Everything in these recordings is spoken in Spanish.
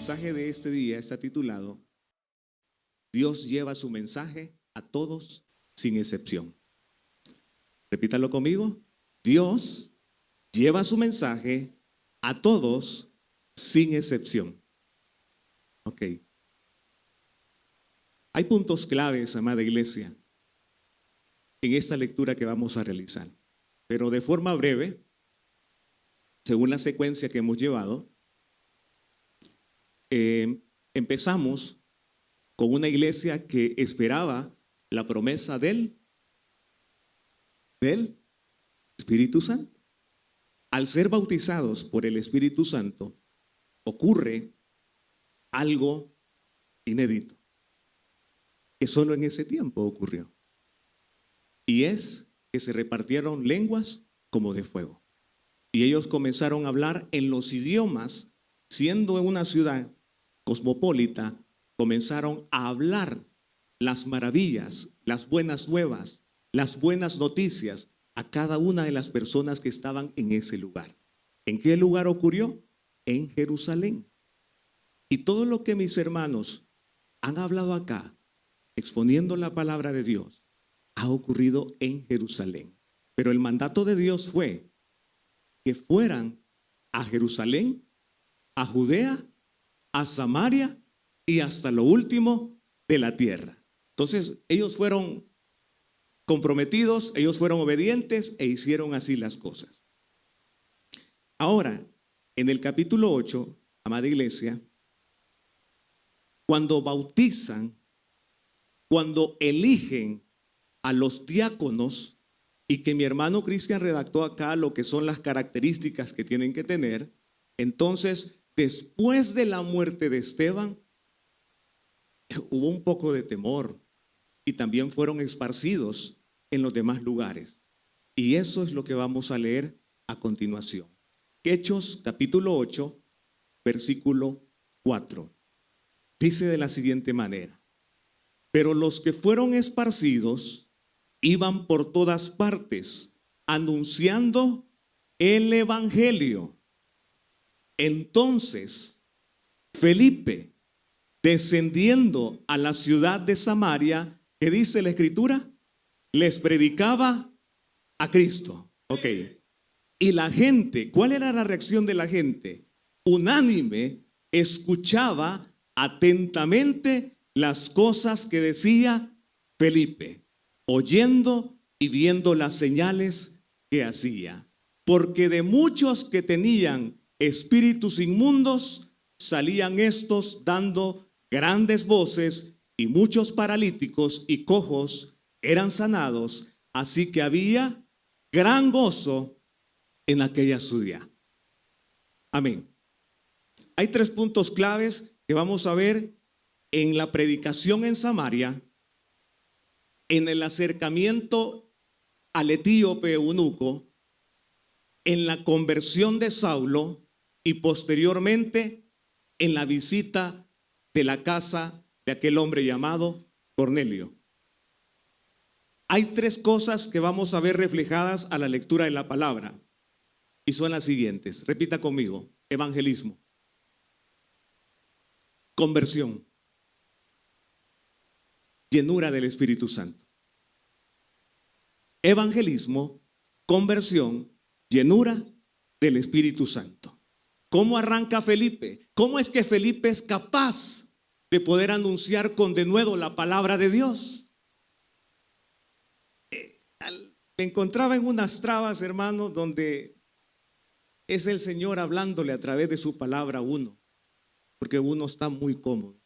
mensaje de este día está titulado Dios lleva su mensaje a todos sin excepción. Repítalo conmigo. Dios lleva su mensaje a todos sin excepción. Ok. Hay puntos claves, amada iglesia, en esta lectura que vamos a realizar. Pero de forma breve, según la secuencia que hemos llevado, empezamos con una iglesia que esperaba la promesa del Espíritu Santo. Al ser bautizados por el Espíritu Santo, ocurre algo inédito, que solo en ese tiempo ocurrió. Y es que se repartieron lenguas como de fuego. Y ellos comenzaron a hablar en los idiomas, siendo en una ciudad cosmopolita, comenzaron a hablar las maravillas, las buenas nuevas, las buenas noticias a cada una de las personas que estaban en ese lugar. ¿En qué lugar ocurrió? En Jerusalén. Y todo lo que mis hermanos han hablado acá, exponiendo la palabra de Dios, ha ocurrido en Jerusalén. Pero el mandato de Dios fue que fueran a Jerusalén, a Judea, a Samaria y hasta lo último de la tierra. Entonces ellos fueron comprometidos, ellos fueron obedientes e hicieron así las cosas. Ahora, en el capítulo 8, amada iglesia, cuando bautizan, cuando eligen a los diáconos, y que mi hermano Cristian redactó acá lo que son las características que tienen que tener, entonces después de la muerte de Esteban hubo un poco de temor y también fueron esparcidos en los demás lugares. Y eso es lo que vamos a leer a continuación. Hechos capítulo 8, versículo 4. Dice de la siguiente manera: pero los que fueron esparcidos iban por todas partes anunciando el evangelio. Entonces Felipe, descendiendo a la ciudad de Samaria, ¿qué dice la escritura? Les predicaba a Cristo. Ok. Y la gente, ¿cuál era la reacción de la gente? Unánime, escuchaba atentamente las cosas que decía Felipe, oyendo y viendo las señales que hacía. Porque de muchos que tenían espíritus inmundos, salían estos dando grandes voces, y muchos paralíticos y cojos eran sanados. Así que había gran gozo en aquella ciudad. Amén. Hay 3 puntos claves que vamos a ver en la predicación en Samaria, en el acercamiento al etíope eunuco, en la conversión de Saulo y posteriormente en la visita de la casa de aquel hombre llamado Cornelio. Hay 3 cosas que vamos a ver reflejadas a la lectura de la palabra y son las siguientes. Repita conmigo: evangelismo, conversión, llenura del Espíritu Santo. Evangelismo, conversión, llenura del Espíritu Santo. ¿Cómo arranca Felipe? ¿Cómo es que Felipe es capaz de poder anunciar con denuedo la palabra de Dios? Me encontraba en unas trabas, hermano, donde es el Señor hablándole a través de su palabra a uno, porque uno está muy cómodo.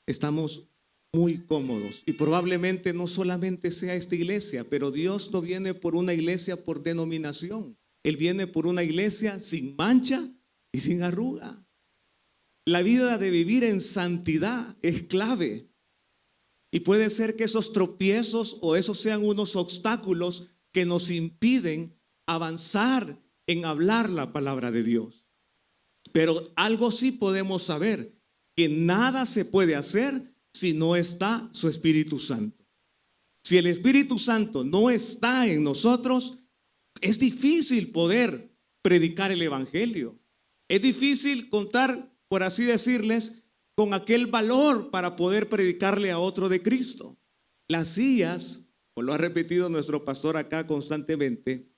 Estamos muy cómodos y probablemente no solamente sea esta iglesia, pero Dios no viene por una iglesia por denominación. Él viene por una iglesia sin mancha y sin arruga. La vida de vivir en santidad es clave. Y puede ser que esos tropiezos o esos sean unos obstáculos que nos impiden avanzar en hablar la palabra de Dios. Pero algo sí podemos saber, que nada se puede hacer si no está su Espíritu Santo. Si el Espíritu Santo no está en nosotros, es difícil poder predicar el evangelio. Es difícil contar por así decirles, con aquel valor para poder predicarle a otro de Cristo. Las sillas, como lo ha repetido nuestro pastor acá constantemente,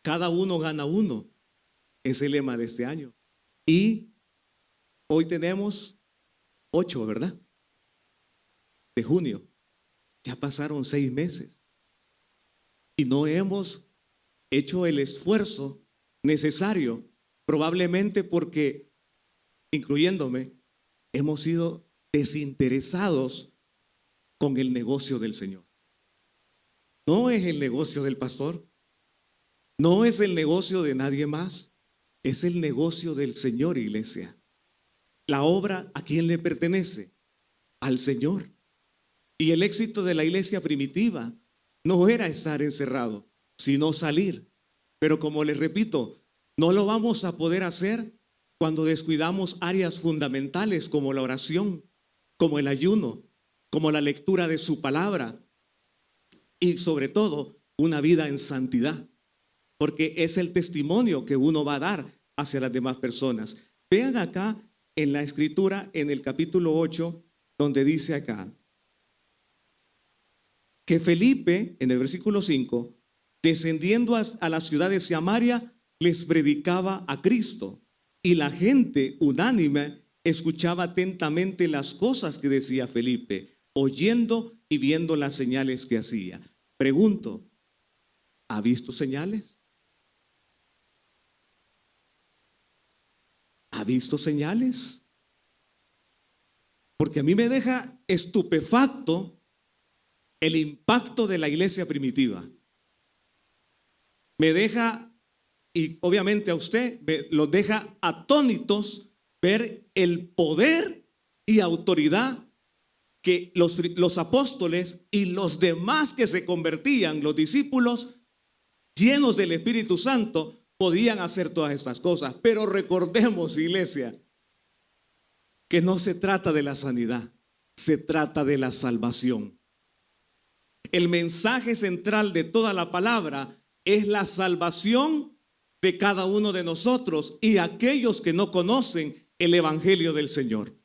cada uno gana uno. Es el lema de este año. Y hoy tenemos 8, ¿verdad? De junio. Ya pasaron 6 meses. Y no hemos hecho el esfuerzo necesario, probablemente porque, incluyéndome, hemos sido desinteresados con el negocio del Señor. No es el negocio del pastor, no es el negocio de nadie más, es el negocio del Señor, iglesia. La obra, ¿a quién le pertenece? Al Señor. Y el éxito de la iglesia primitiva no era estar encerrado, sino salir. Pero como les repito, no lo vamos a poder hacer cuando descuidamos áreas fundamentales como la oración, como el ayuno, como la lectura de su palabra y sobre todo una vida en santidad, porque es el testimonio que uno va a dar hacia las demás personas. Vean acá en la escritura, en el capítulo 8, donde dice acá que Felipe, en el versículo 5, descendiendo a la ciudad de Samaria, les predicaba a Cristo. Y la gente unánime escuchaba atentamente las cosas que decía Felipe, oyendo y viendo las señales que hacía. Pregunto, ¿ha visto señales? ¿Ha visto señales? Porque a mí me deja estupefacto el impacto de la iglesia primitiva. Me deja, y obviamente a usted, los deja atónitos ver el poder y autoridad que los apóstoles y los demás que se convertían, los discípulos llenos del Espíritu Santo, podían hacer todas estas cosas. Pero recordemos, iglesia, que no se trata de la sanidad, se trata de la salvación. El mensaje central de toda la palabra es la salvación de cada uno de nosotros y aquellos que no conocen el evangelio del Señor.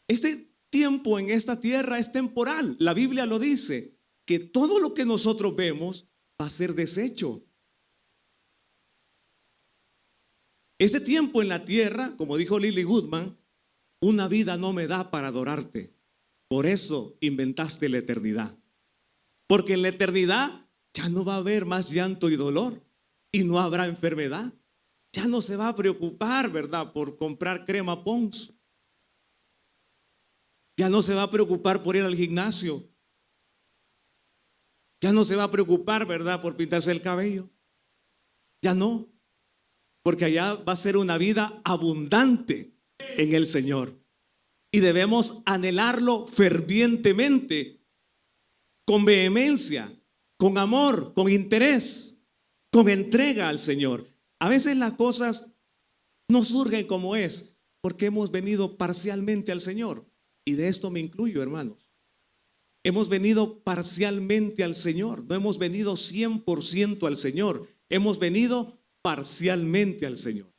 Este tiempo en esta tierra es temporal. La Biblia lo dice, que todo lo que nosotros vemos va a ser deshecho. Este tiempo en la tierra, como dijo Lily Goodman, una vida no me da para adorarte. Por eso inventaste la eternidad. Porque en la eternidad ya no va a haber más llanto y dolor y no habrá enfermedad. Ya no se va a preocupar, ¿verdad?, por comprar crema Pons. Ya no se va a preocupar por ir al gimnasio. Ya no se va a preocupar, ¿verdad?, por pintarse el cabello. Ya no. Porque allá va a ser una vida abundante en el Señor. Y debemos anhelarlo fervientemente, con vehemencia, con amor, con interés, con entrega al Señor. A veces las cosas no surgen como es, porque hemos venido parcialmente al Señor. Y de esto me incluyo, hermanos. Hemos venido parcialmente al Señor, no hemos venido 100% al Señor, hemos venido parcialmente al Señor.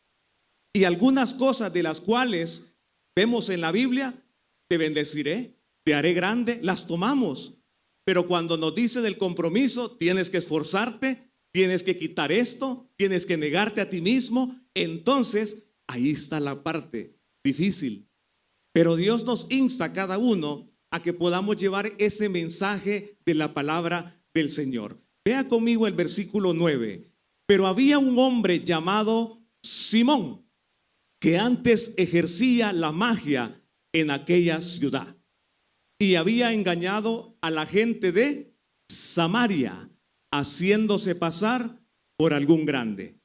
Y algunas cosas de las cuales vemos en la Biblia, te bendeciré, te haré grande, las tomamos. Pero cuando nos dice del compromiso, tienes que esforzarte, tienes que quitar esto, tienes que negarte a ti mismo, entonces ahí está la parte difícil. Pero Dios nos insta a cada uno a que podamos llevar ese mensaje de la palabra del Señor. Vea conmigo el versículo 9. Pero había un hombre llamado Simón, que antes ejercía la magia en aquella ciudad y había engañado a la gente de Samaria, haciéndose pasar por algún grande.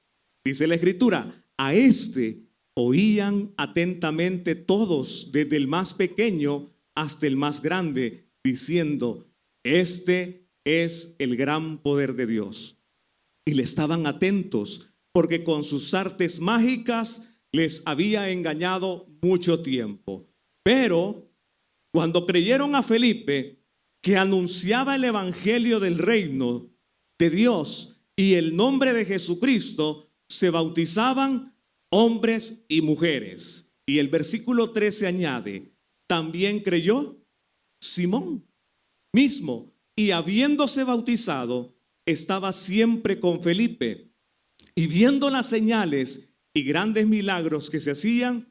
Dice la Escritura, a este oían atentamente todos, desde el más pequeño hasta el más grande, diciendo, este es el gran poder de Dios. Y le estaban atentos, porque con sus artes mágicas les había engañado mucho tiempo. Pero cuando creyeron a Felipe, que anunciaba el evangelio del reino de Dios y el nombre de Jesucristo, se bautizaban hombres y mujeres. Y el versículo 13 añade, también creyó Simón mismo, y habiéndose bautizado, estaba siempre con Felipe, y viendo las señales y grandes milagros que se hacían,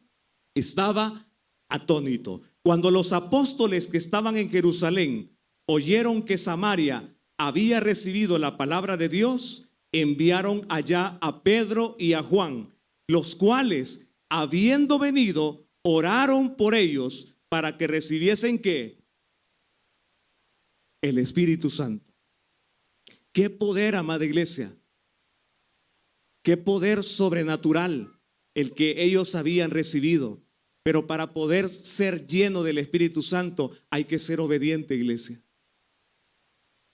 estaba atónito. Cuando los apóstoles que estaban en Jerusalén oyeron que Samaria había recibido la palabra de Dios, enviaron allá a Pedro y a Juan, los cuales, habiendo venido, oraron por ellos para que recibiesen ¿qué? El Espíritu Santo. Qué poder, amada iglesia. Qué poder sobrenatural el que ellos habían recibido. Pero para poder ser lleno del Espíritu Santo hay que ser obediente, iglesia.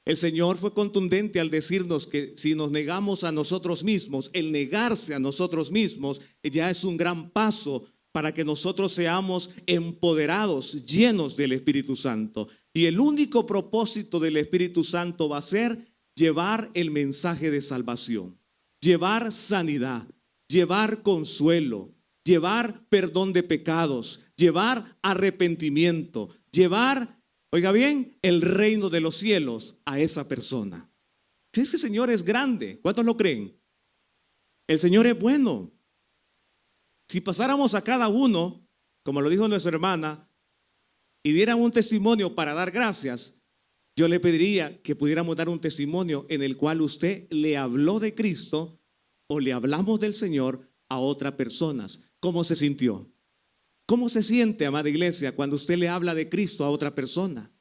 El Señor fue contundente al decirnos que si nos negamos a nosotros mismos, el negarse a nosotros mismos ya es un gran paso para que nosotros seamos empoderados, llenos del Espíritu Santo. Y el único propósito del Espíritu Santo va a ser llevar el mensaje de salvación, llevar sanidad, llevar consuelo, llevar perdón de pecados, llevar arrepentimiento, llevar, oiga bien, el reino de los cielos a esa persona. Si es que el Señor es grande, ¿cuántos lo creen? El Señor es bueno. Si pasáramos a cada uno, como lo dijo nuestra hermana, y dieran un testimonio para dar gracias, yo le pediría que pudiéramos dar un testimonio en el cual usted le habló de Cristo o le hablamos del Señor a otras personas. ¿Cómo se sintió? ¿Cómo se siente, amada iglesia, cuando usted le habla de Cristo a otra persona?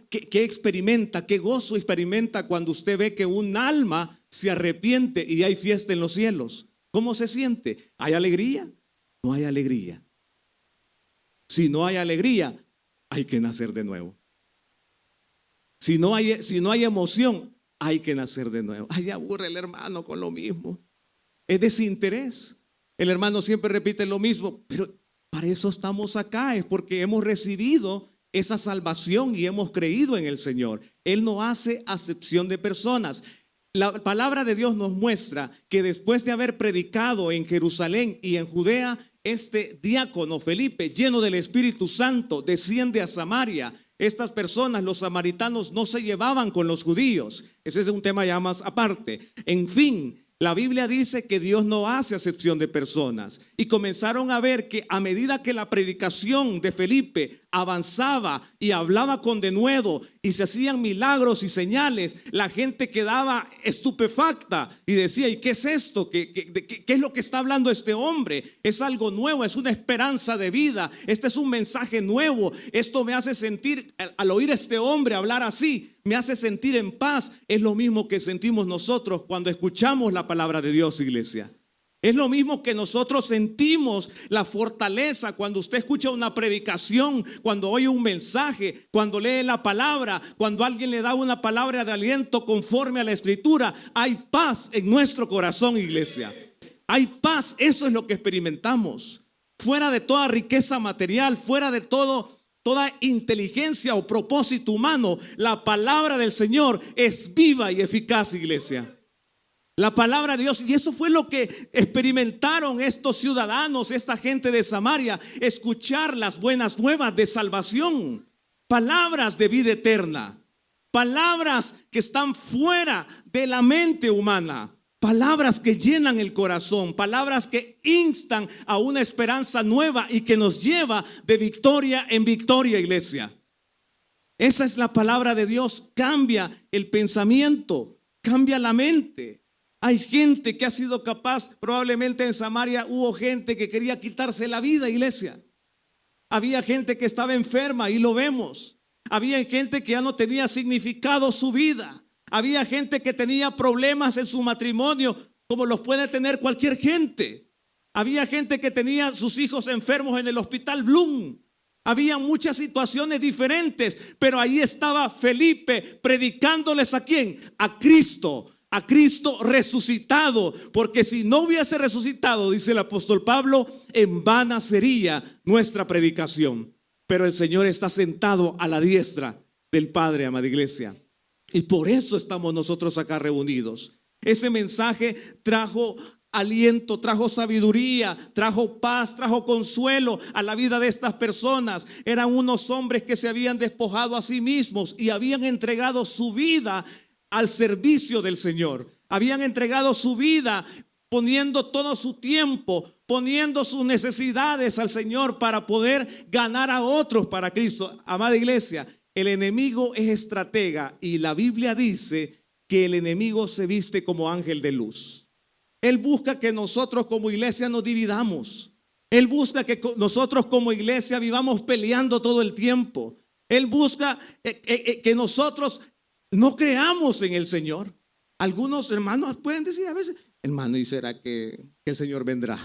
¿Qué experimenta? ¿Qué gozo experimenta cuando usted ve que un alma se arrepiente y hay fiesta en los cielos? ¿Cómo se siente? ¿Hay alegría? No hay alegría. Si no hay alegría, hay que nacer de nuevo. Si no hay emoción, hay que nacer de nuevo. Ay, aburre el hermano con lo mismo. Es desinterés. El hermano siempre repite lo mismo, pero para eso estamos acá, es porque hemos recibido esa salvación y hemos creído en el Señor. Él no hace acepción de personas. La palabra de Dios nos muestra que después de haber predicado en Jerusalén y en Judea, este diácono Felipe, lleno del Espíritu Santo, desciende a Samaria. Estas personas, los samaritanos, no se llevaban con los judíos. Ese es un tema ya más aparte. En fin, la Biblia dice que Dios no hace acepción de personas. Y comenzaron a ver que a medida que la predicación de Felipe avanzaba y hablaba con denuedo y se hacían milagros y señales, la gente quedaba estupefacta y decía: ¿y qué es esto? ¿Qué es lo que está hablando este hombre? Es algo nuevo, es una esperanza de vida. Este es un mensaje nuevo. Esto me hace sentir, al oír a este hombre hablar así, me hace sentir en paz. Es lo mismo que sentimos nosotros cuando escuchamos la palabra de Dios, iglesia. Es lo mismo que nosotros sentimos la fortaleza cuando usted escucha una predicación, cuando oye un mensaje, cuando lee la palabra, cuando alguien le da una palabra de aliento conforme a la Escritura. Hay paz en nuestro corazón, iglesia. Hay paz, eso es lo que experimentamos. Fuera de toda riqueza material, fuera de toda inteligencia o propósito humano, la palabra del Señor es viva y eficaz, iglesia. La palabra de Dios, y eso fue lo que experimentaron estos ciudadanos, esta gente de Samaria, escuchar las buenas nuevas de salvación, palabras de vida eterna, palabras que están fuera de la mente humana, palabras que llenan el corazón, palabras que instan a una esperanza nueva y que nos lleva de victoria en victoria, iglesia. Esa es la palabra de Dios. Cambia el pensamiento, cambia la mente. Hay gente que ha sido capaz, probablemente en Samaria hubo gente que quería quitarse la vida, iglesia. Había gente que estaba enferma y lo vemos. Había gente que ya no tenía significado su vida. Había gente que tenía problemas en su matrimonio, como los puede tener cualquier gente. Había gente que tenía sus hijos enfermos en el hospital Bloom. Había muchas situaciones diferentes, pero ahí estaba Felipe predicándoles ¿a quién? A Cristo resucitado, porque si no hubiese resucitado, dice el apóstol Pablo, en vana sería nuestra predicación. Pero el Señor está sentado a la diestra del Padre, amada iglesia, y por eso estamos nosotros acá reunidos. Ese mensaje trajo aliento, trajo sabiduría, trajo paz, trajo consuelo a la vida de estas personas. Eran unos hombres que se habían despojado a sí mismos y habían entregado su vida al servicio del Señor. Habían entregado su vida poniendo todo su tiempo, poniendo sus necesidades al Señor para poder ganar a otros para Cristo. Amada iglesia, el enemigo es estratega y la Biblia dice que el enemigo se viste como ángel de luz. Él busca que nosotros como iglesia nos dividamos. Él busca que nosotros como iglesia vivamos peleando todo el tiempo. Él busca que nosotros no creamos en el Señor. Algunos hermanos pueden decir a veces, hermano, ¿y será que el Señor vendrá?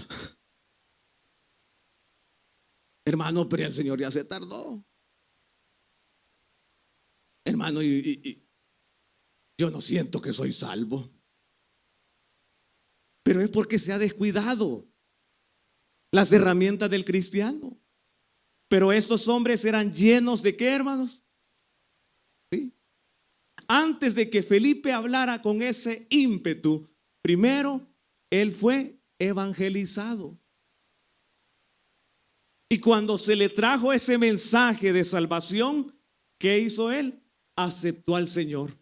Hermano, pero el Señor ya se tardó. Hermano, yo no siento que soy salvo. Pero es porque se ha descuidado las herramientas del cristiano. Pero estos hombres eran llenos de ¿qué, hermanos? ¿Sí? Antes de que Felipe hablara con ese ímpetu, primero él fue evangelizado. Y cuando se le trajo ese mensaje de salvación, ¿qué hizo él? Aceptó al Señor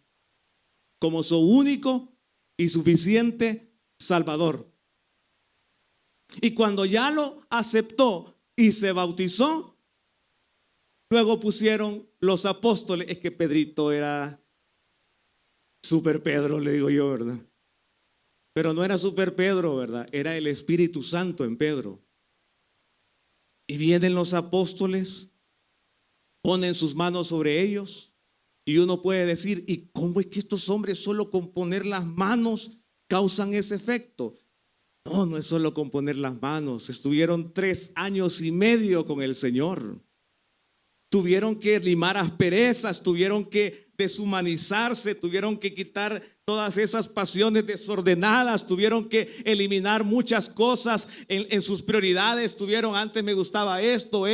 como su único y suficiente Salvador. Y cuando ya lo aceptó y se bautizó, luego pusieron los apóstoles. Es que Pedrito era super Pedro, le digo yo, ¿verdad? Pero no era super Pedro, ¿verdad? Era el Espíritu Santo en Pedro. Y vienen los apóstoles, ponen sus manos sobre ellos. Y uno puede decir, ¿y cómo es que estos hombres solo con poner las manos causan ese efecto? No, no es solo con poner las manos. Estuvieron 3 años y medio con el Señor. Tuvieron que limar asperezas, tuvieron que deshumanizarse, tuvieron que quitar todas esas pasiones desordenadas, tuvieron que eliminar muchas cosas en sus prioridades. Tuvieron, antes me gustaba esto,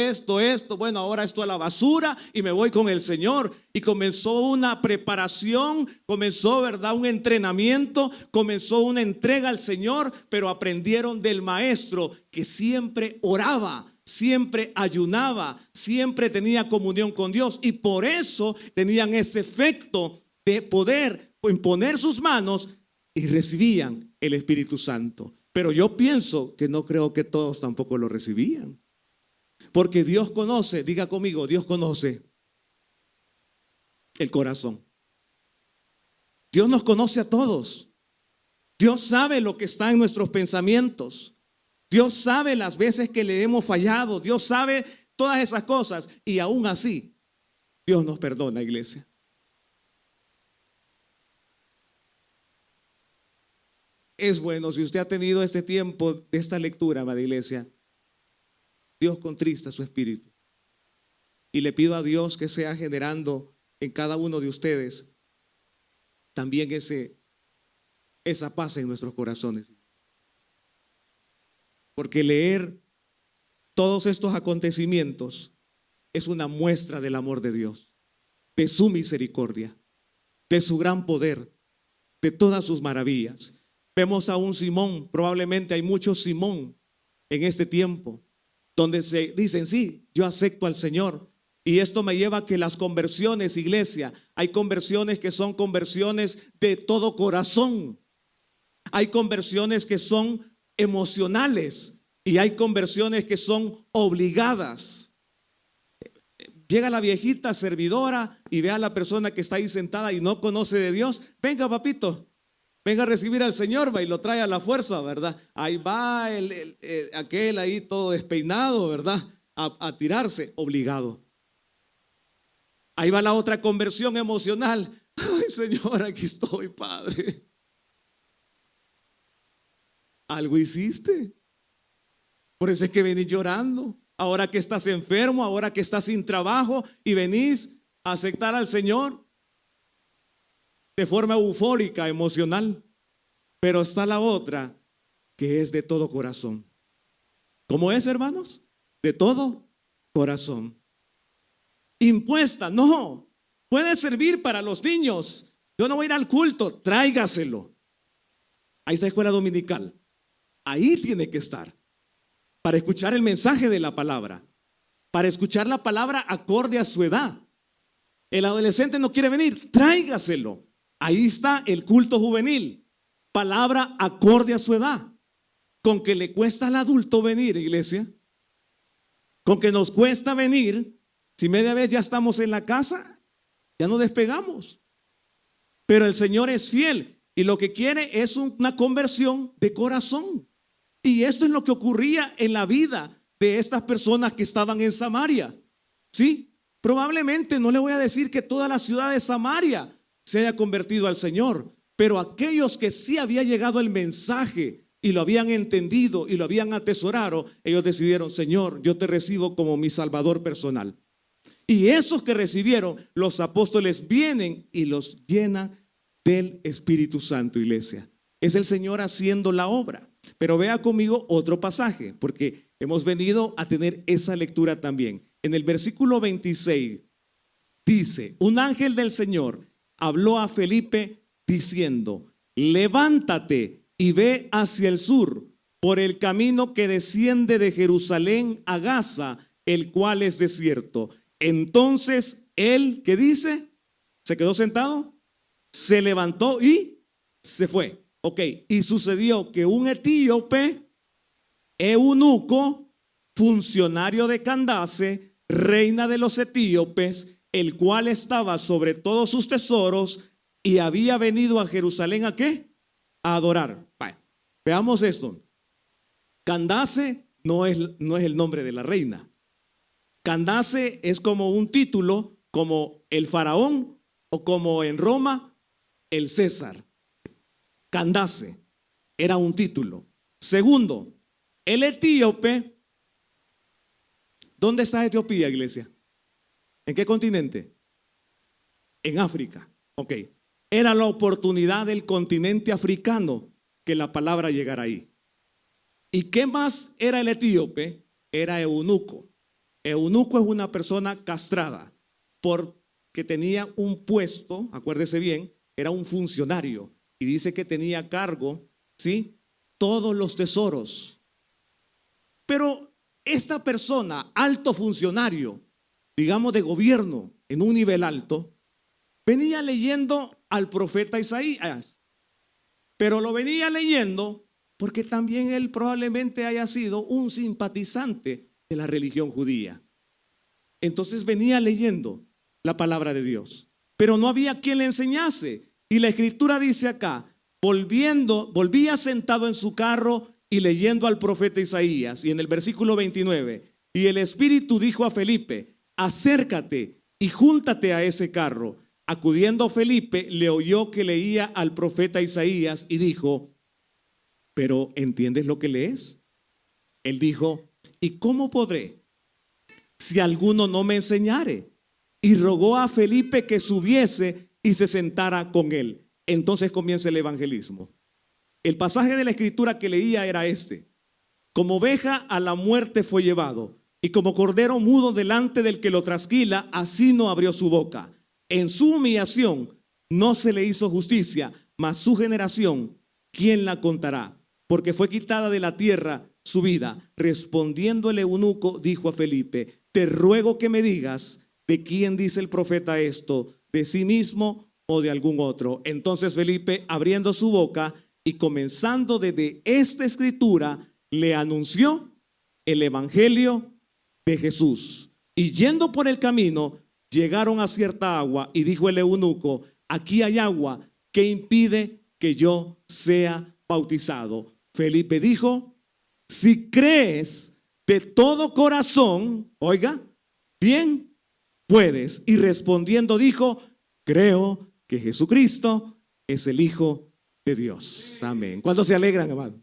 bueno, ahora esto a la basura y me voy con el Señor. Y comenzó una preparación, comenzó, ¿verdad?, un entrenamiento, comenzó una entrega al Señor, pero aprendieron del maestro que siempre oraba, siempre ayunaba, siempre tenía comunión con Dios, y por eso tenían ese efecto de poder imponer sus manos y recibían el Espíritu Santo. Pero yo pienso que no creo que todos tampoco lo recibían, porque Dios conoce, diga conmigo, Dios conoce el corazón. Dios nos conoce a todos. Dios sabe lo que está en nuestros pensamientos. Dios sabe las veces que le hemos fallado. Dios sabe todas esas cosas. Y aún así, Dios nos perdona, iglesia. Es bueno, si usted ha tenido este tiempo de esta lectura, amada iglesia, Dios contrista su espíritu. Y le pido a Dios que sea generando en cada uno de ustedes también esa paz en nuestros corazones. Porque leer todos estos acontecimientos es una muestra del amor de Dios, de su misericordia, de su gran poder, de todas sus maravillas. Vemos a un Simón, probablemente hay muchos Simón en este tiempo, donde se dicen, sí, yo acepto al Señor. Y esto me lleva a que las conversiones, iglesia, hay conversiones que son conversiones de todo corazón. Hay conversiones que son emocionales y hay conversiones que son obligadas. Llega la viejita servidora y ve a la persona que está ahí sentada y no conoce de Dios. Venga, papito, venga a recibir al Señor, va, y lo trae a la fuerza, ¿verdad? Ahí va aquel ahí todo despeinado, ¿verdad? A tirarse, obligado. Ahí va la otra conversión emocional. Ay, Señor, aquí estoy, Padre. Algo hiciste. Por eso es que venís llorando. Ahora que estás enfermo, ahora que estás sin trabajo y venís a aceptar al Señor de forma eufórica, emocional. Pero está la otra que es de todo corazón. ¿Cómo es, hermanos? De todo corazón. Impuesta, no. Puede servir para los niños. Yo no voy a ir al culto, tráigaselo. Ahí está escuela dominical. ahí tiene que estar para escuchar el mensaje de la palabra, para escuchar la palabra acorde a su edad. El adolescente no quiere venir, tráigaselo. Ahí está el culto juvenil, palabra acorde a su edad. Con que le cuesta al adulto venir, iglesia, con que nos cuesta venir, si media vez ya estamos en la casa, ya no despegamos. Pero el Señor es fiel y lo que quiere es una conversión de corazón. Y esto es lo que ocurría en la vida de estas personas que estaban en Samaria. ¿Sí? Probablemente no le voy a decir que toda la ciudad de Samaria se haya convertido al Señor, pero aquellos que sí había llegado el mensaje y lo habían entendido y lo habían atesorado, ellos decidieron: Señor, yo te recibo como mi Salvador personal. Y esos que recibieron, los apóstoles vienen y los llenan del Espíritu Santo, iglesia. Es el Señor haciendo la obra. Pero vea conmigo otro pasaje, porque hemos venido a tener esa lectura también. En el versículo 26 dice: un ángel del Señor habló a Felipe diciendo: levántate y ve hacia el sur por el camino que desciende de Jerusalén a Gaza, el cual es desierto. Entonces él, ¿qué dice? ¿Se quedó sentado? Se levantó y se fue. Ok, y sucedió que un etíope, eunuco, funcionario de Candace, reina de los etíopes, el cual estaba sobre todos sus tesoros y había venido a Jerusalén ¿a qué? A adorar. Vaya, veamos esto. Candace no es el nombre de la reina. Candace es como un título, como el faraón o como en Roma el César. Candace era un título. Segundo, el etíope. ¿Dónde está Etiopía, iglesia? ¿En qué continente? En África. Ok. Era la oportunidad del continente africano que la palabra llegara ahí. ¿Y qué más era el etíope? Era eunuco. Eunuco es una persona castrada porque tenía un puesto, acuérdese bien, era un funcionario y dice que tenía a cargo, ¿sí?, todos los tesoros. Pero esta persona, alto funcionario, digamos de gobierno, en un nivel alto, venía leyendo al profeta Isaías, pero lo venía leyendo porque también él probablemente haya sido un simpatizante de la religión judía. Entonces venía leyendo la palabra de Dios, pero no había quien le enseñase. Y la escritura dice acá: volvía sentado en su carro y leyendo al profeta Isaías. Y en el versículo 29, y el Espíritu dijo a Felipe: acércate y júntate a ese carro. Acudiendo Felipe, le oyó que leía al profeta Isaías y dijo: ¿pero entiendes lo que lees? Él dijo: ¿y cómo podré si alguno no me enseñare? Y rogó a Felipe que subiese y se sentara con él. Entonces comienza el evangelismo. El pasaje de la escritura que leía era este: como oveja a la muerte fue llevado, y como cordero mudo delante del que lo trasquila, así no abrió su boca. En su humillación no se le hizo justicia, mas su generación, ¿quién la contará? Porque fue quitada de la tierra su vida. Respondiendo el eunuco, dijo a Felipe: te ruego que me digas, ¿de quién dice el profeta esto? ¿De sí mismo o de algún otro? Entonces Felipe, abriendo su boca y comenzando desde esta escritura, le anunció el evangelio de Jesús. Y yendo por el camino, llegaron a cierta agua, y dijo el eunuco: aquí hay agua, ¿qué impide que yo sea bautizado? Felipe dijo: si crees de todo corazón, oiga, bien puedes. Y respondiendo dijo: creo que Jesucristo es el Hijo de Dios. Amén. ¿Cuántos se alegran, hermano?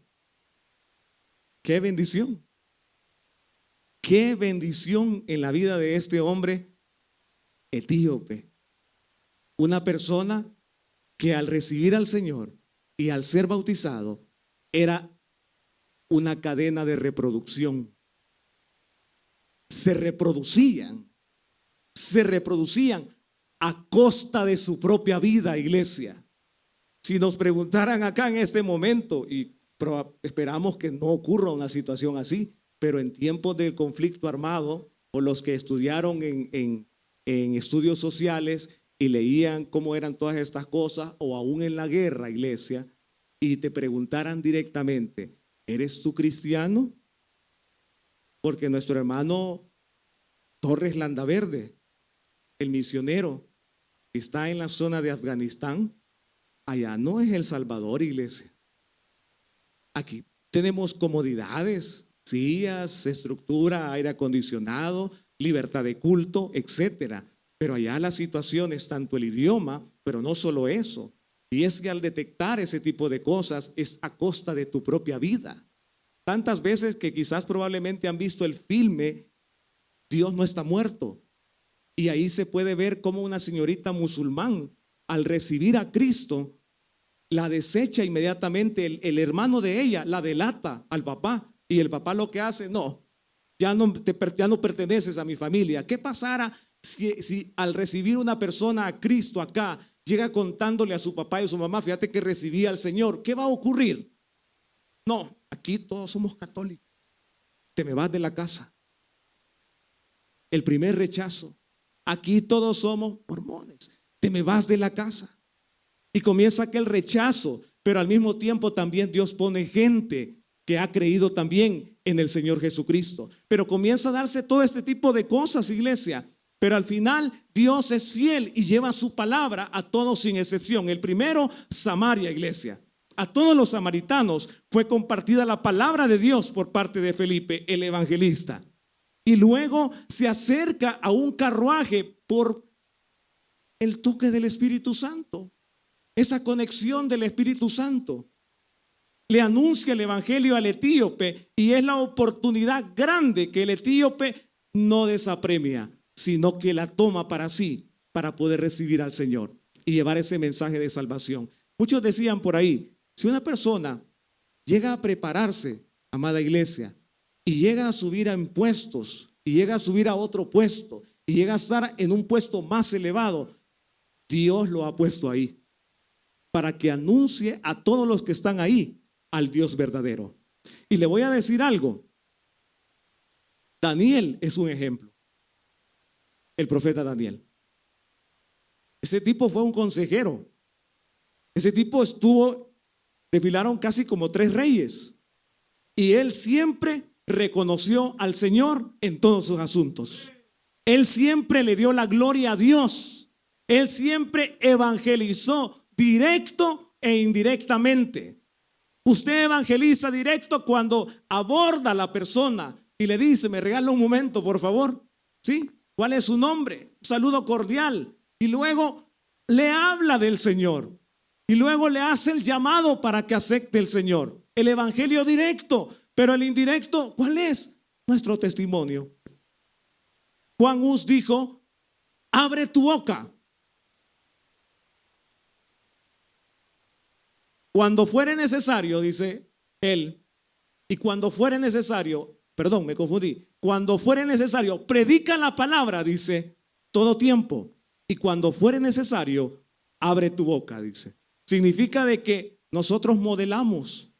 Qué bendición. Qué bendición en la vida de este hombre etíope. Una persona que al recibir al Señor y al ser bautizado era una cadena de reproducción. Se reproducían a costa de su propia vida, iglesia. Si nos preguntaran acá en este momento, y esperamos que no ocurra una situación así, pero en tiempos del conflicto armado, o los que estudiaron en estudios sociales y leían cómo eran todas estas cosas, o aún en la guerra, iglesia, y te preguntaran directamente, ¿eres tú cristiano? Porque nuestro hermano Torres Landaverde, el misionero que está en la zona de Afganistán, allá no es El Salvador, iglesia. Aquí tenemos comodidades, sillas, estructura, aire acondicionado, libertad de culto, etcétera. Pero allá la situación es tanto el idioma, pero no solo eso. Y es que al detectar ese tipo de cosas es a costa de tu propia vida. Tantas veces que quizás probablemente han visto el filme Dios no está muerto. Y ahí se puede ver cómo una señorita musulmán, al recibir a Cristo, la desecha inmediatamente. El hermano de ella la delata al papá. Y el papá lo que hace, no, ya no perteneces a mi familia. ¿Qué pasará si al recibir una persona a Cristo acá, llega contándole a su papá y a su mamá, fíjate que recibí al Señor? ¿Qué va a ocurrir? No, aquí todos somos católicos. Te me vas de la casa. El primer rechazo. Aquí todos somos mormones. Te me vas de la casa. Y comienza aquel rechazo, pero al mismo tiempo también Dios pone gente que ha creído también en el Señor Jesucristo. Pero comienza a darse todo este tipo de cosas, iglesia. Pero al final Dios es fiel y lleva su palabra a todos sin excepción. El primero, Samaria, iglesia. A todos los samaritanos fue compartida la palabra de Dios por parte de Felipe, el evangelista. Y luego se acerca a un carruaje por el toque del Espíritu Santo. Esa conexión del Espíritu Santo. Le anuncia el evangelio al etíope y es la oportunidad grande que el etíope no desapremia, sino que la toma para sí, para poder recibir al Señor y llevar ese mensaje de salvación. Muchos decían por ahí, si una persona llega a prepararse, amada iglesia, y llega a subir a impuestos, y llega a subir a otro puesto, y llega a estar en un puesto más elevado, Dios lo ha puesto ahí para que anuncie a todos los que están ahí al Dios verdadero. Y le voy a decir algo. Daniel es un ejemplo. El profeta Daniel. Ese tipo fue un consejero. Ese tipo desfilaron casi como 3 reyes. Y él siempre reconoció al Señor en todos sus asuntos. Él siempre le dio la gloria a Dios. Él siempre evangelizó directo e indirectamente. Usted evangeliza directo cuando aborda a la persona y le dice, me regala un momento, por favor. ¿Sí? ¿Cuál es su nombre? Un saludo cordial. Y luego le habla del Señor. Y luego le hace el llamado para que acepte el Señor. El evangelio directo. Pero el indirecto, ¿cuál es? Nuestro testimonio. Juan Hus dijo, abre tu boca. Cuando fuere necesario, dice él, y cuando fuere necesario, perdón, me confundí. Cuando fuere necesario, predica la palabra, dice, todo tiempo. Y cuando fuere necesario, abre tu boca, dice. Significa de que nosotros modelamos.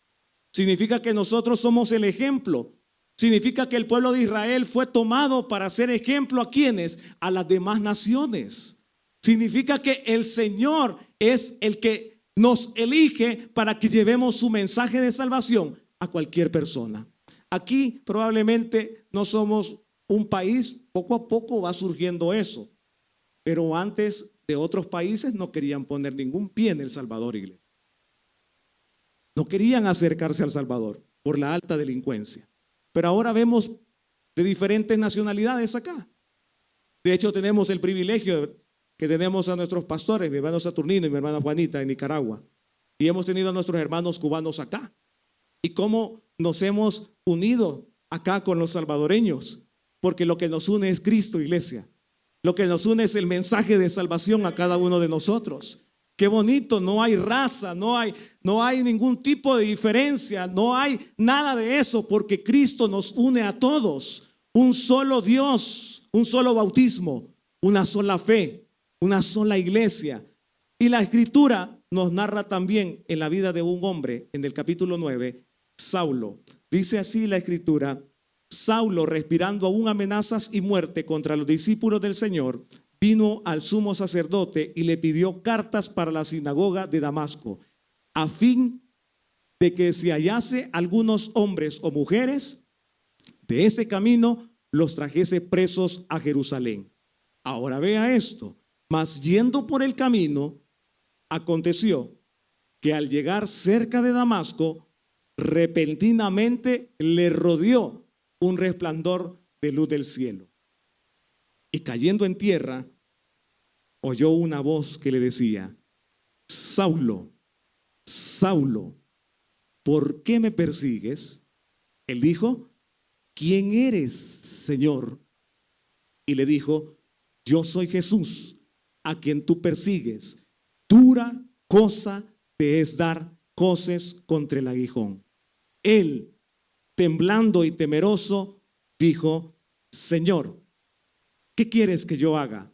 Significa que nosotros somos el ejemplo. Significa que el pueblo de Israel fue tomado para ser ejemplo a quienes, a las demás naciones. Significa que el Señor es el que nos elige para que llevemos su mensaje de salvación a cualquier persona. Aquí probablemente no somos un país, poco a poco va surgiendo eso, pero antes de otros países no querían poner ningún pie en El Salvador, iglesia. No querían acercarse al Salvador por la alta delincuencia, pero ahora vemos de diferentes nacionalidades acá. De hecho tenemos el privilegio que tenemos a nuestros pastores, mi hermano Saturnino y mi hermana Juanita en Nicaragua, y hemos tenido a nuestros hermanos cubanos acá, y cómo nos hemos unido acá con los salvadoreños, porque lo que nos une es Cristo, iglesia. Lo que nos une es el mensaje de salvación a cada uno de nosotros. Qué bonito, no hay raza, no hay ningún tipo de diferencia, no hay nada de eso, porque Cristo nos une a todos. Un solo Dios, un solo bautismo, una sola fe, una sola iglesia. Y la Escritura nos narra también en la vida de un hombre, en el capítulo 9, Saulo. Dice así la escritura: Saulo, respirando aún amenazas y muerte contra los discípulos del Señor, vino al sumo sacerdote y le pidió cartas para la sinagoga de Damasco, a fin de que si hallase algunos hombres o mujeres de ese camino, los trajese presos a Jerusalén. Ahora vea esto: mas yendo por el camino, aconteció que al llegar cerca de Damasco, repentinamente le rodeó un resplandor de luz del cielo. Y cayendo en tierra, oyó una voz que le decía: Saulo, Saulo, ¿por qué me persigues? Él dijo: ¿quién eres, Señor? Y le dijo: yo soy Jesús, a quien tú persigues. Dura cosa te es dar coces contra el aguijón. Él, temblando y temeroso, dijo: Señor, ¿qué quieres que yo haga?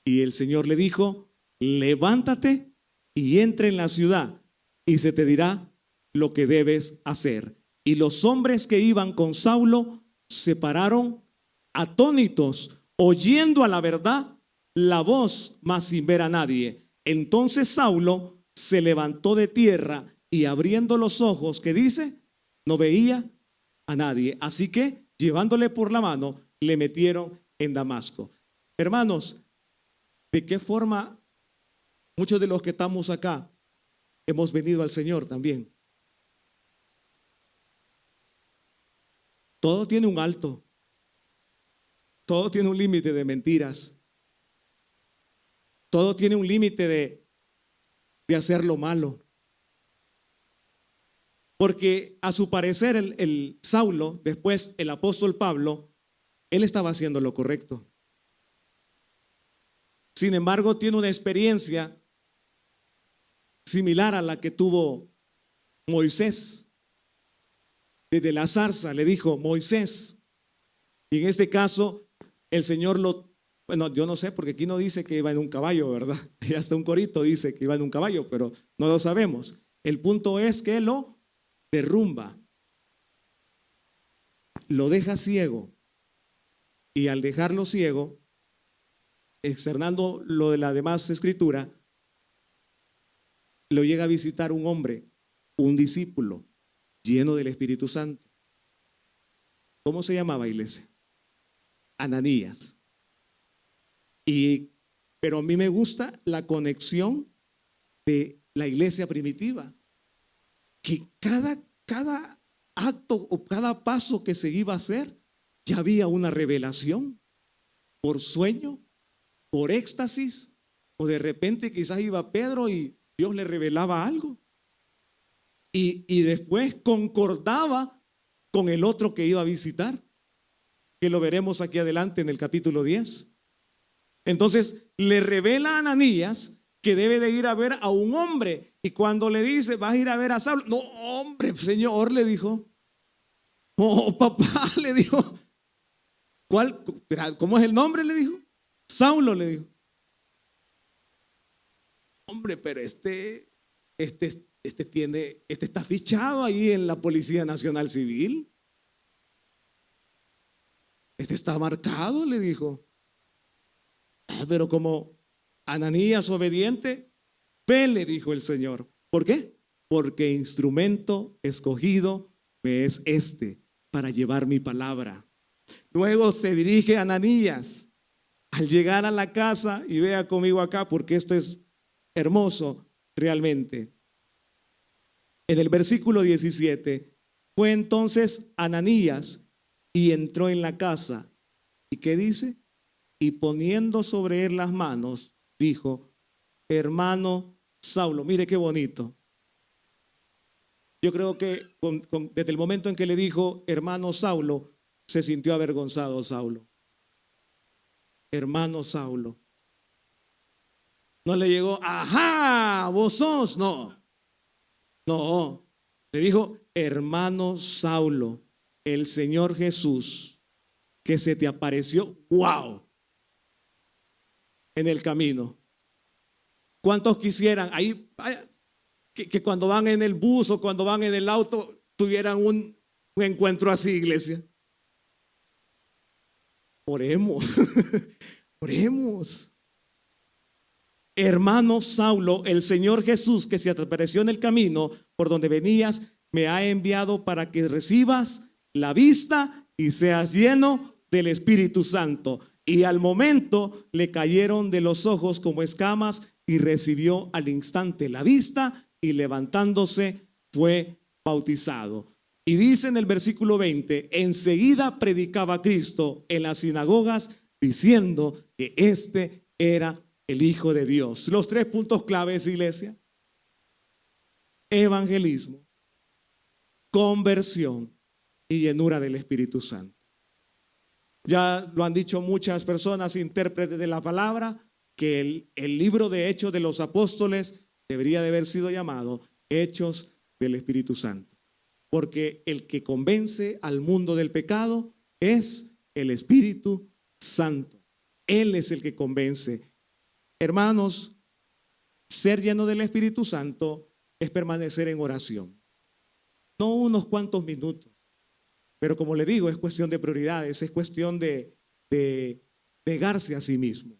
Y el Señor le dijo: levántate y entra en la ciudad, y se te dirá lo que debes hacer. Y los hombres que iban con Saulo se pararon atónitos, oyendo a la verdad la voz, mas sin ver a nadie. Entonces Saulo se levantó de tierra y abriendo los ojos, ¿qué dice? No veía a nadie. Así que, llevándole por la mano, le metieron en Damasco. Hermanos, ¿de qué forma muchos de los que estamos acá hemos venido al Señor también? Todo tiene un alto. Todo tiene un límite de mentiras. Todo tiene un límite de hacer lo malo. Porque a su parecer el Saulo, después el apóstol Pablo, él estaba haciendo lo correcto. Sin embargo, tiene una experiencia similar a la que tuvo Moisés. Desde la zarza le dijo: Moisés. Y en este caso, el Señor bueno, yo no sé, porque aquí no dice que iba en un caballo, ¿verdad? Y hasta un corito dice que iba en un caballo, pero no lo sabemos. El punto es que lo derrumba, lo deja ciego, y al dejarlo ciego, externando lo de la demás escritura, lo llega a visitar un hombre, un discípulo lleno del Espíritu Santo. ¿Cómo se llamaba, iglesia? Ananías. Pero a mí me gusta la conexión de la iglesia primitiva, que cada acto o cada paso que se iba a hacer, ya había una revelación por sueño, por éxtasis, o de repente quizás iba Pedro y Dios le revelaba algo. Y después concordaba con el otro que iba a visitar, que lo veremos aquí adelante en el capítulo 10. Entonces le revela a Ananías que debe de ir a ver a un hombre. Y cuando le dice: vas a ir a ver a Saulo. No, hombre, Señor, le dijo. Oh, papá, le dijo. ¿Cómo es el nombre? Le dijo. Saulo, le dijo. Hombre, pero este está fichado ahí en la Policía Nacional Civil. Este está marcado, le dijo. Pero como Ananías obediente, ve, le dijo el Señor. ¿Por qué? Porque instrumento escogido me es este para llevar mi palabra. Luego se dirige a Ananías. Al llegar a la casa, y vea conmigo acá, porque esto es hermoso realmente. En el versículo 17, fue entonces Ananías y entró en la casa. ¿Y qué dice? Y poniendo sobre él las manos, dijo: hermano Saulo. Mire qué bonito. Yo creo que desde el momento en que le dijo hermano Saulo, se sintió avergonzado Saulo. Hermano Saulo. No le llegó: ajá, vos sos. No. Le dijo: hermano Saulo, el Señor Jesús que se te apareció, wow, en el camino. ¿Cuántos quisieran ahí que cuando van en el bus o cuando van en el auto tuvieran un encuentro así, iglesia? Oremos, oremos. Hermano Saulo, el Señor Jesús que se te apareció en el camino por donde venías, me ha enviado para que recibas la vista y seas lleno del Espíritu Santo. Y al momento le cayeron de los ojos como escamas y recibió al instante la vista y levantándose fue bautizado. Y dice en el versículo 20, enseguida predicaba Cristo en las sinagogas diciendo que este era el Hijo de Dios. Los 3 puntos claves, iglesia: evangelismo, conversión y llenura del Espíritu Santo. Ya lo han dicho muchas personas, intérpretes de la palabra, que el libro de Hechos de los Apóstoles debería de haber sido llamado Hechos del Espíritu Santo, porque el que convence al mundo del pecado es el Espíritu Santo. Él es el que convence. Hermanos, ser lleno del Espíritu Santo es permanecer en oración, no unos cuantos minutos, pero como le digo, es cuestión de prioridades, es cuestión de negarse a sí mismo.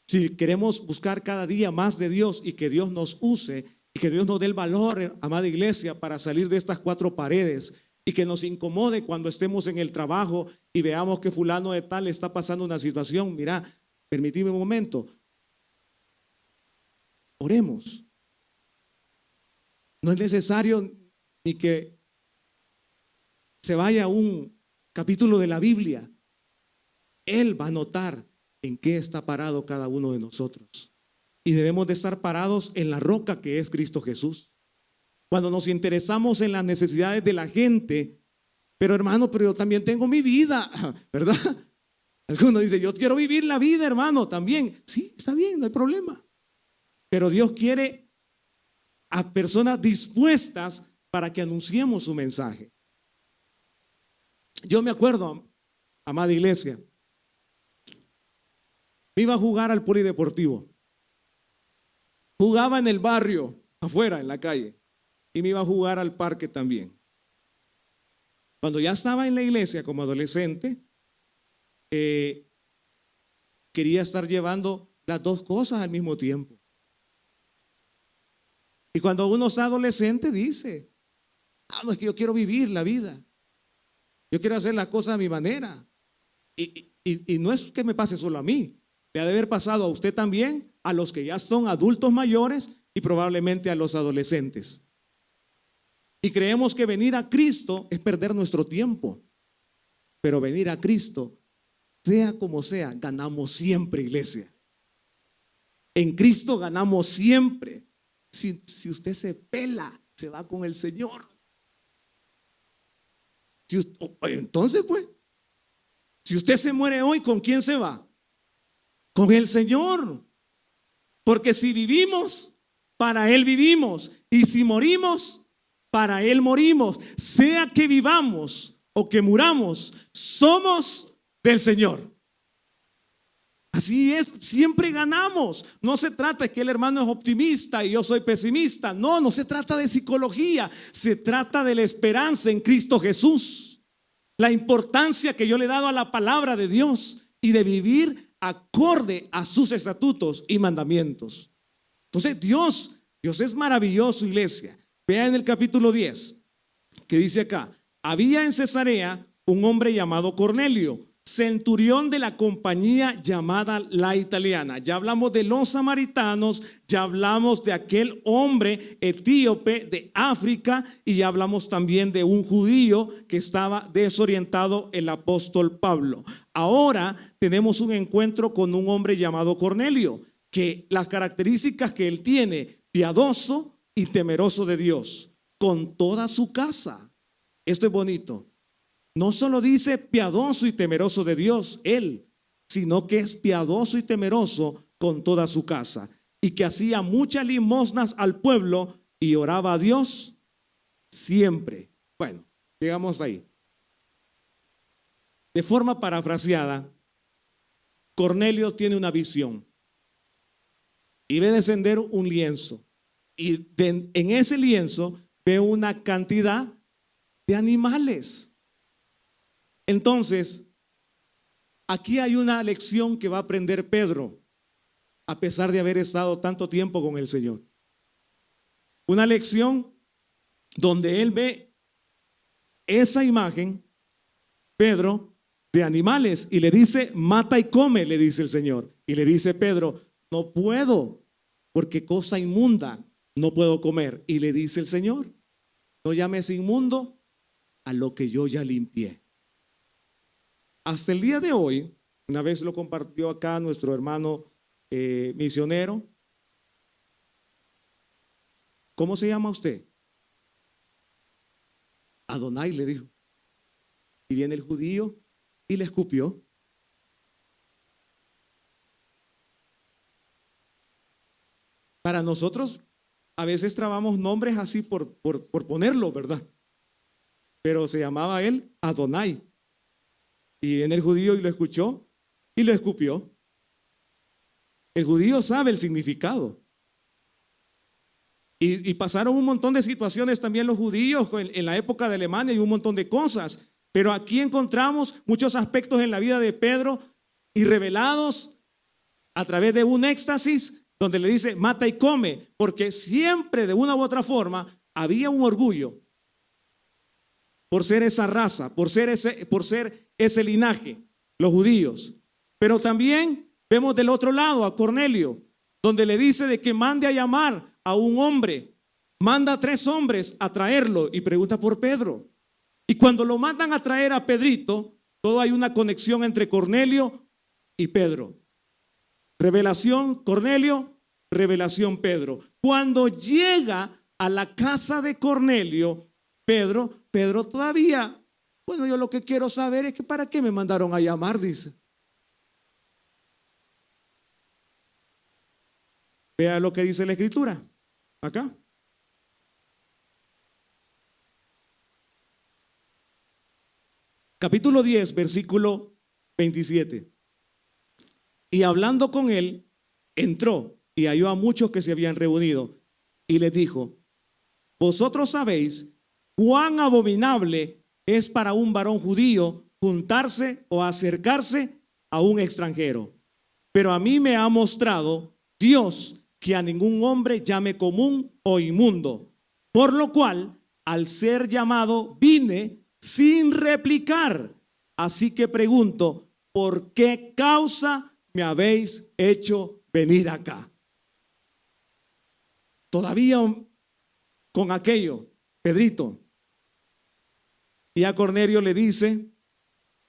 Si queremos buscar cada día más de Dios y que Dios nos use y que Dios nos dé el valor, amada iglesia, para salir de estas 4 paredes y que nos incomode cuando estemos en el trabajo y veamos que fulano de tal está pasando una situación, mira, permíteme un momento, oremos. No es necesario ni que se vaya a un capítulo de la Biblia. Él va a notar en qué está parado cada uno de nosotros. Y debemos de estar parados en la roca que es Cristo Jesús. Cuando nos interesamos en las necesidades de la gente, pero hermano, pero yo también tengo mi vida, ¿verdad? Algunos dicen, yo quiero vivir la vida, hermano, también. Sí, está bien, no hay problema. Pero Dios quiere a personas dispuestas para que anunciemos su mensaje. Yo me acuerdo, amada iglesia, me iba a jugar al polideportivo. Jugaba en el barrio, afuera, en la calle, y me iba a jugar al parque también. Cuando ya estaba en la iglesia como adolescente, quería estar llevando las 2 cosas al mismo tiempo. Y cuando uno es adolescente dice, no, es que yo quiero vivir la vida. Yo quiero hacer las cosas a mi manera. Y no es que me pase solo a mí. Le ha de haber pasado a usted también, a los que ya son adultos mayores y probablemente a los adolescentes. Y creemos que venir a Cristo es perder nuestro tiempo. Pero venir a Cristo, sea como sea, ganamos siempre, iglesia. En Cristo ganamos siempre. Si usted se pela, se va con el Señor. Entonces, pues, si usted se muere hoy, ¿con quién se va? Con el Señor. Porque si vivimos, para Él vivimos. Y si morimos, para Él morimos. Sea que vivamos o que muramos, somos del Señor. Así es, siempre ganamos. No se trata de que el hermano es optimista y yo soy pesimista. No, no se trata de psicología. Se trata de la esperanza en Cristo Jesús. La importancia que yo le he dado a la palabra de Dios y de vivir acorde a sus estatutos y mandamientos. Entonces Dios es maravilloso, iglesia. Vea en el capítulo 10 que dice acá: había en Cesarea un hombre llamado Cornelio, centurión de la compañía llamada La Italiana. Ya hablamos de los samaritanos, ya hablamos de aquel hombre etíope de África y ya hablamos también de un judío que estaba desorientado, el apóstol Pablo. Ahora tenemos un encuentro con un hombre llamado Cornelio, que las características que él tiene: piadoso y temeroso de Dios, con toda su casa. Esto es bonito. No solo dice piadoso y temeroso de Dios, él, sino que es piadoso y temeroso con toda su casa, y que hacía muchas limosnas al pueblo y oraba a Dios siempre. Bueno, llegamos ahí. De forma parafraseada, Cornelio tiene una visión y ve descender un lienzo, y en ese lienzo ve una cantidad de animales. Entonces, aquí hay una lección que va a aprender Pedro, a pesar de haber estado tanto tiempo con el Señor. Una lección donde él ve esa imagen, Pedro, de animales, y le dice: mata y come, le dice el Señor. Y le dice Pedro: no puedo, porque cosa inmunda no puedo comer. Y le dice el Señor: no llames inmundo a lo que yo ya limpié. Hasta el día de hoy, una vez lo compartió acá nuestro hermano misionero. ¿Cómo se llama usted? Adonai, le dijo. Y viene el judío y le escupió. Para nosotros a veces trabamos nombres así por ponerlo, ¿verdad? Pero se llamaba él Adonai. Y viene el judío y lo escuchó y lo escupió. El judío sabe el significado. Y pasaron un montón de situaciones también los judíos en la época de Alemania y un montón de cosas. Pero aquí encontramos muchos aspectos en la vida de Pedro y revelados a través de un éxtasis donde le dice: mata y come, porque siempre de una u otra forma había un orgullo por ser esa raza, por ser ese linaje, los judíos. Pero también vemos del otro lado a Cornelio, donde le dice de que mande a llamar a un hombre, manda a 3 hombres a traerlo y pregunta por Pedro. Y cuando lo mandan a traer a Pedrito, todo hay una conexión entre Cornelio y Pedro. Revelación Cornelio, revelación Pedro. Cuando llega a la casa de Cornelio, Pedro todavía, bueno, yo lo que quiero saber es que para qué me mandaron a llamar, dice. Vea lo que dice la Escritura acá. Capítulo 10, versículo 27. Y hablando con él, entró y halló a muchos que se habían reunido y les dijo: vosotros sabéis cuán abominable es para un varón judío juntarse o acercarse a un extranjero. Pero a mí me ha mostrado Dios que a ningún hombre llame común o inmundo, por lo cual al ser llamado vine sin replicar. Así que pregunto: ¿por qué causa me habéis hecho venir acá? Todavía con aquello, Pedrito. Y a Cornelio le dice: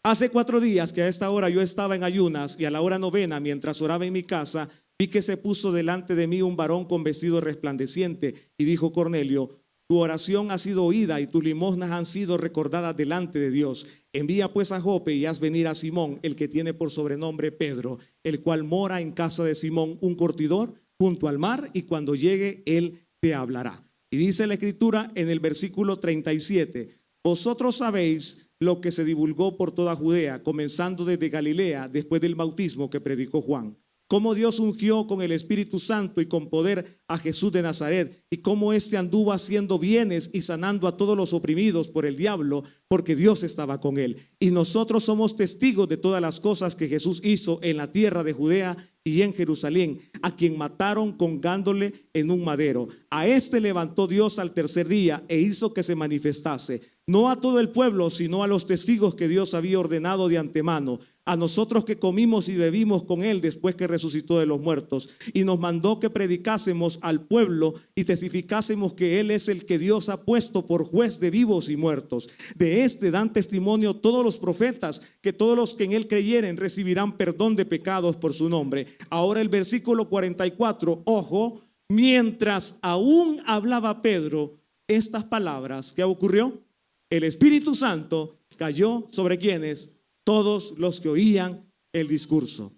hace 4 días que a esta hora yo estaba en ayunas, y a la hora 9, mientras oraba en mi casa, vi que se puso delante de mí un varón con vestido resplandeciente, y dijo Cornelio: tu oración ha sido oída y tus limosnas han sido recordadas delante de Dios. Envía pues a Jope y haz venir a Simón, el que tiene por sobrenombre Pedro, el cual mora en casa de Simón, un curtidor, junto al mar, y cuando llegue él te hablará. Y dice la Escritura en el versículo 37: vosotros sabéis lo que se divulgó por toda Judea, comenzando desde Galilea, después del bautismo que predicó Juan. Cómo Dios ungió con el Espíritu Santo y con poder a Jesús de Nazaret, y cómo éste anduvo haciendo bienes y sanando a todos los oprimidos por el diablo, porque Dios estaba con él. Y nosotros somos testigos de todas las cosas que Jesús hizo en la tierra de Judea y en Jerusalén, a quien mataron colgándole en un madero. A este levantó Dios al tercer día e hizo que se manifestase, no a todo el pueblo, sino a los testigos que Dios había ordenado de antemano, a nosotros que comimos y bebimos con él después que resucitó de los muertos, y nos mandó que predicásemos al pueblo y testificásemos que él es el que Dios ha puesto por juez de vivos y muertos. De este dan testimonio todos los profetas, que todos los que en él creyeren recibirán perdón de pecados por su nombre. Ahora el versículo 44, ojo, mientras aún hablaba Pedro estas palabras, ¿qué ocurrió? El Espíritu Santo cayó sobre quienes, todos los que oían el discurso.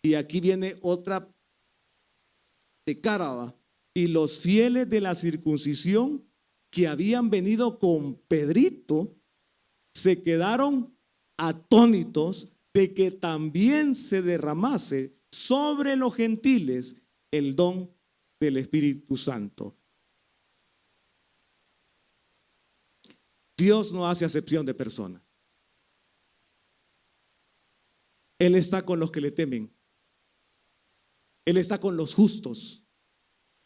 Y aquí viene otra de cara. Y los fieles de la circuncisión que habían venido con Pedrito se quedaron atónitos de que también se derramase sobre los gentiles el don del Espíritu Santo. Dios no hace acepción de personas. Él está con los que le temen. Él está con los justos.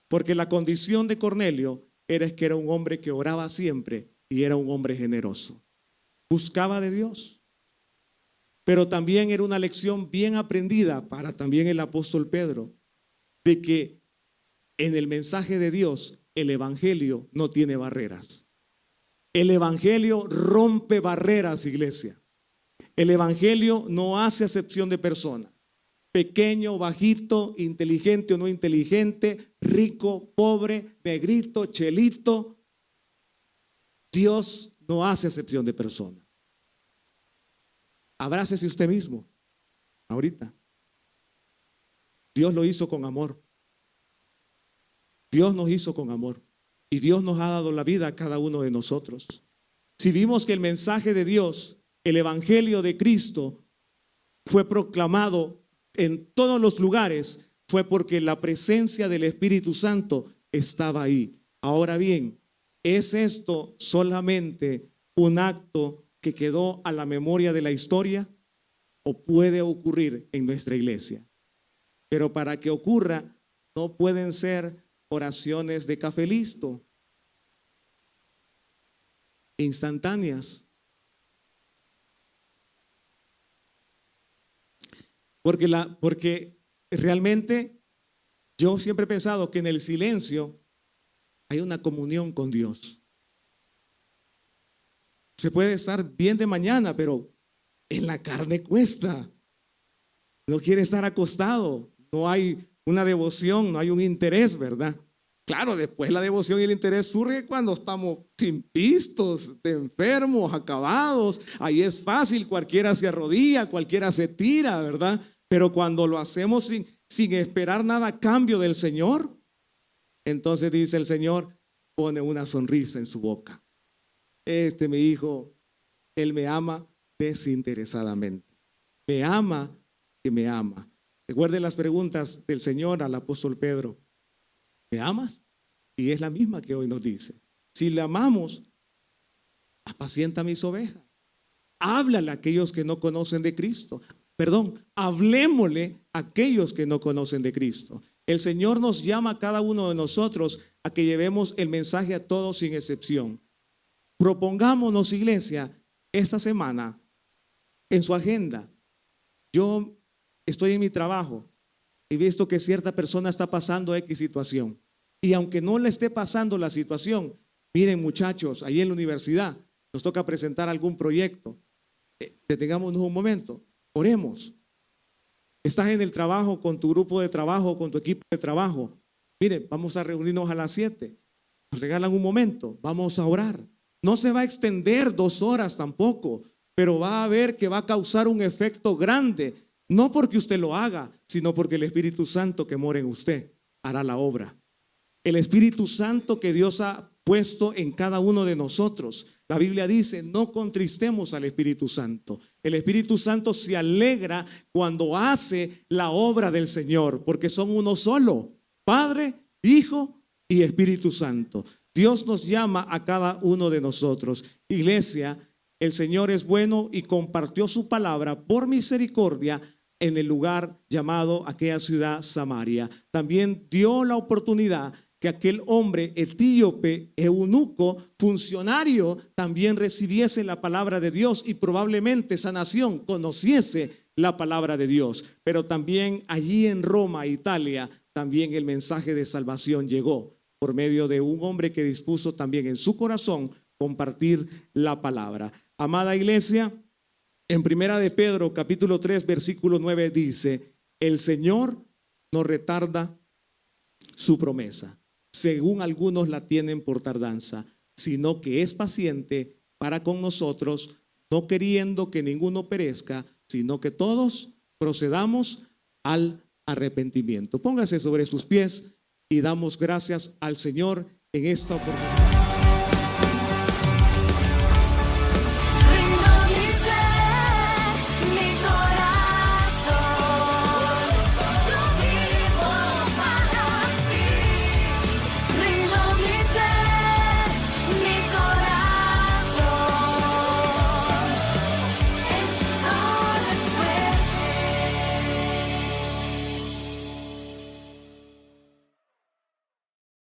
Porque la condición de Cornelio era que era un hombre que oraba siempre y era un hombre generoso. Buscaba de Dios. Pero también era una lección bien aprendida para también el apóstol Pedro, de que en el mensaje de Dios el evangelio no tiene barreras. El evangelio rompe barreras, iglesia. El evangelio no hace acepción de personas. Pequeño, bajito, inteligente o no inteligente, rico, pobre, negrito, chelito. Dios no hace acepción de personas. Abrácese usted mismo, ahorita. Dios lo hizo con amor. Dios nos hizo con amor. Y Dios nos ha dado la vida a cada uno de nosotros. Si vimos que el mensaje de Dios, el evangelio de Cristo, fue proclamado en todos los lugares, fue porque la presencia del Espíritu Santo estaba ahí. Ahora bien, ¿es esto solamente un acto que quedó a la memoria de la historia o puede ocurrir en nuestra iglesia? Pero para que ocurra, no pueden ser oraciones de café listo, instantáneas. Porque realmente yo siempre he pensado que en el silencio hay una comunión con Dios. Se puede estar bien de mañana, pero en la carne cuesta. No quiere estar acostado. No hay una devoción, no hay un interés, ¿verdad? Claro, después la devoción y el interés surge cuando estamos sin pistos, de enfermos, acabados. Ahí es fácil, cualquiera se arrodilla, cualquiera se tira, ¿verdad? Pero cuando lo hacemos sin esperar nada a cambio del Señor, entonces dice el Señor, pone una sonrisa en su boca. Mi hijo, él me ama desinteresadamente. Me ama que me ama. Recuerden las preguntas del Señor al apóstol Pedro. ¿Me amas? Y es la misma que hoy nos dice. Si le amamos, apacienta mis ovejas. Háblale a aquellos que no conocen de Cristo. Hablémosle a aquellos que no conocen de Cristo. El Señor nos llama a cada uno de nosotros a que llevemos el mensaje a todos sin excepción. Propongámonos, iglesia, esta semana en su agenda. Yo estoy en mi trabajo. He visto que cierta persona está pasando X situación. Y aunque no le esté pasando la situación, miren muchachos, ahí en la universidad nos toca presentar algún proyecto. Detengámonos un momento, oremos. Estás en el trabajo con tu grupo de trabajo, con tu equipo de trabajo. Miren, vamos a reunirnos a las 7. Nos regalan un momento, vamos a orar. No se va a extender 2 horas tampoco, pero va a ver que va a causar un efecto grande. No porque usted lo haga, sino porque el Espíritu Santo que mora en usted hará la obra. El Espíritu Santo que Dios ha puesto en cada uno de nosotros. La Biblia dice, no contristemos al Espíritu Santo. El Espíritu Santo se alegra cuando hace la obra del Señor, porque son uno solo, Padre, Hijo y Espíritu Santo. Dios nos llama a cada uno de nosotros. Iglesia, el Señor es bueno y compartió su palabra por misericordia en el lugar llamado aquella ciudad Samaria. También dio la oportunidad que aquel hombre etíope, eunuco, funcionario, también recibiese la palabra de Dios y probablemente esa nación conociese la palabra de Dios. Pero también allí en Roma, Italia, también el mensaje de salvación llegó por medio de un hombre que dispuso también en su corazón compartir la palabra. Amada iglesia, en Primera de Pedro, capítulo 3, versículo 9 dice, el Señor no retarda su promesa, según algunos la tienen por tardanza, sino que es paciente para con nosotros, no queriendo que ninguno perezca, sino que todos procedamos al arrepentimiento. Póngase sobre sus pies y damos gracias al Señor en esta oportunidad.